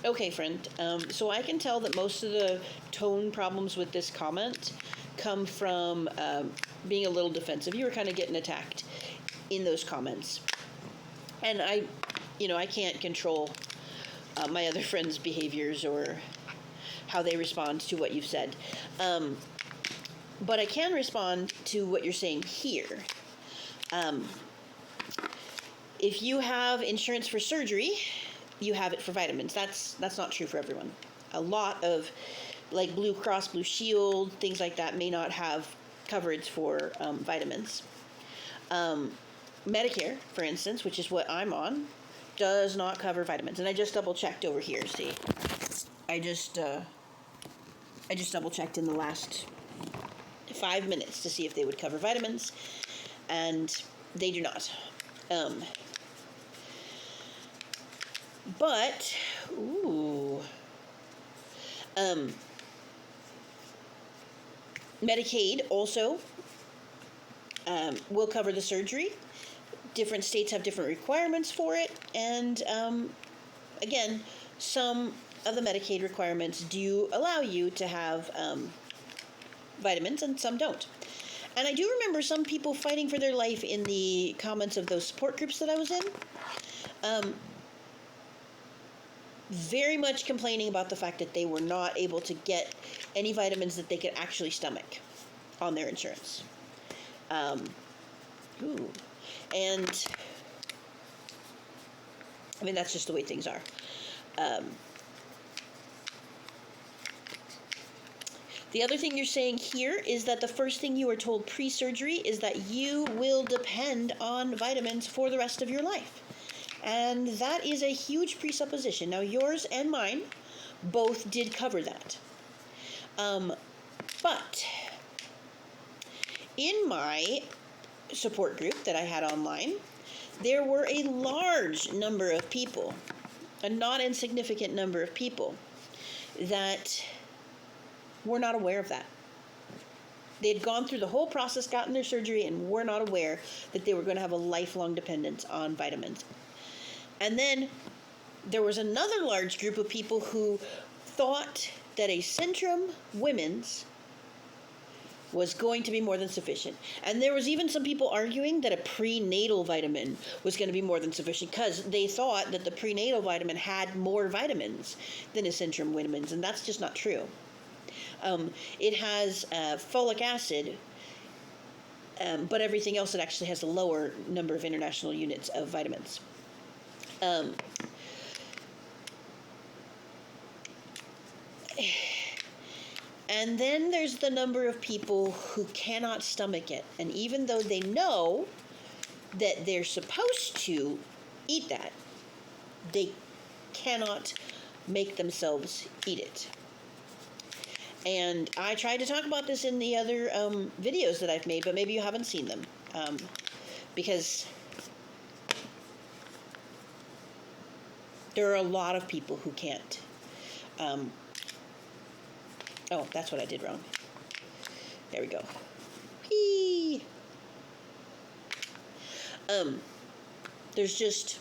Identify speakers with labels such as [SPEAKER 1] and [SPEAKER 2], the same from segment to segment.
[SPEAKER 1] Okay, friend. So I can tell that most of the tone problems with this comment come from being a little defensive. You were kind of getting attacked in those comments. And I can't control my other friends' behaviors or how they respond to what you've said. But I can respond to what you're saying here. If you have insurance for surgery, you have it for vitamins. That's not true for everyone. A lot of, like Blue Cross Blue Shield, things like that, may not have coverage for vitamins. Medicare, for instance, which is what I'm on, does not cover vitamins. And I just double checked over here. See, I just double checked in the last 5 minutes to see if they would cover vitamins, and they do not. But, Medicaid also will cover the surgery. Different states have different requirements for it, and again, some of the Medicaid requirements do allow you to have vitamins, and some don't. And I do remember some people fighting for their life in the comments of those support groups that I was in. Very much complaining about the fact that they were not able to get any vitamins that they could actually stomach on their insurance. And I mean, that's just the way things are. The other thing you're saying here is that the first thing you were told pre-surgery is that you will depend on vitamins for the rest of your life. And that is a huge presupposition. Now, yours and mine both did cover that. But in my support group that I had online, there were a large number of people, a not insignificant number of people, that were not aware of that. They had gone through the whole process, gotten their surgery, and were not aware that they were going to have a lifelong dependence on vitamins. And then there was another large group of people who thought that a Centrum Women's was going to be more than sufficient. And there was even some people arguing that a prenatal vitamin was going to be more than sufficient because they thought that the prenatal vitamin had more vitamins than a Centrum Women's, and that's just not true. It has folic acid, but everything else, it actually has a lower number of international units of vitamins. And then there's the number of people who cannot stomach it. And even though they know that they're supposed to eat that, they cannot make themselves eat it. And I tried to talk about this in the other videos that I've made, but maybe you haven't seen them. Because there are a lot of people who can't. Oh, that's what I did wrong. There we go. Whee! There's just,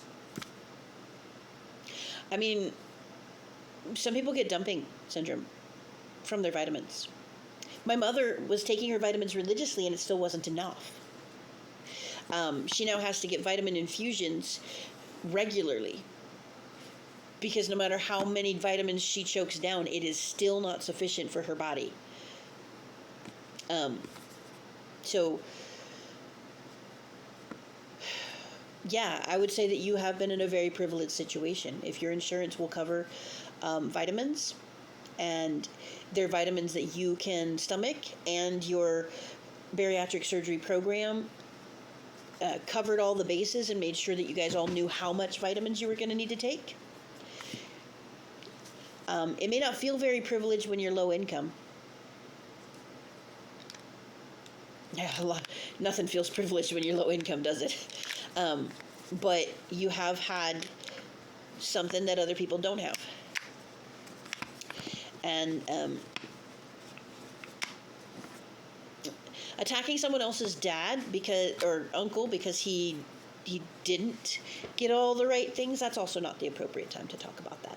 [SPEAKER 1] I mean, some people get dumping syndrome from their vitamins. My mother was taking her vitamins religiously and it still wasn't enough. She now has to get vitamin infusions regularly because no matter how many vitamins she chokes down, it is still not sufficient for her body. So, yeah, I would say that you have been in a very privileged situation. If your insurance will cover vitamins, and they're vitamins that you can stomach, and your bariatric surgery program covered all the bases and made sure that you guys all knew how much vitamins you were going to need to take. It may not feel very privileged when you're low income. Yeah, nothing feels privileged when you're low income, does it? But you have had something that other people don't have. And attacking someone else's dad or uncle because he didn't get all the right things, that's also not the appropriate time to talk about that.